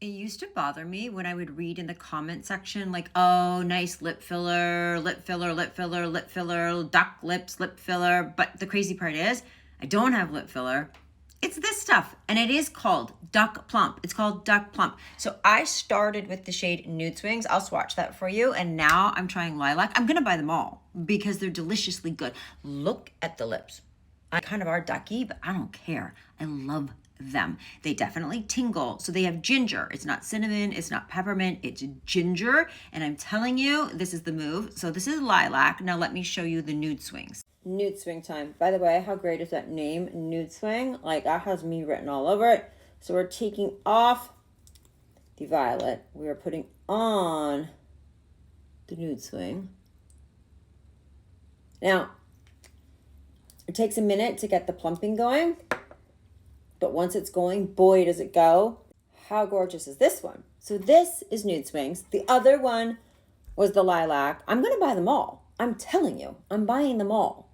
It used to bother me when I would read in the comment section, like, oh, nice lip filler, lip filler, lip filler, lip filler, duck lips, lip filler. But the crazy part is, I don't have lip filler. It's this stuff, and it is called Duck Plump. It's called Duck Plump. So I started with the shade Nude Swings. I'll swatch that for you. And now I'm trying Lilac. I'm going to buy them all because they're deliciously good. Look at the lips. I kind of are ducky, but I don't care. I love them. They definitely tingle. So they have ginger. It's not cinnamon. It's not peppermint. It's ginger. And I'm telling you, this is the move. So this is Lilac. Now let me show you the Nude Swings. Nude Swing time. By the way, how great is that name, Nude Swing? Like, that has me written all over it. So we're taking off the violet. We are putting on the Nude Swing. Now, it takes a minute to get the plumping going, but once it's going, boy, does it go. How gorgeous is this one? So this is Nude Swings. The other one was the Lilac. I'm going to buy them all. I'm telling you, I'm buying them all.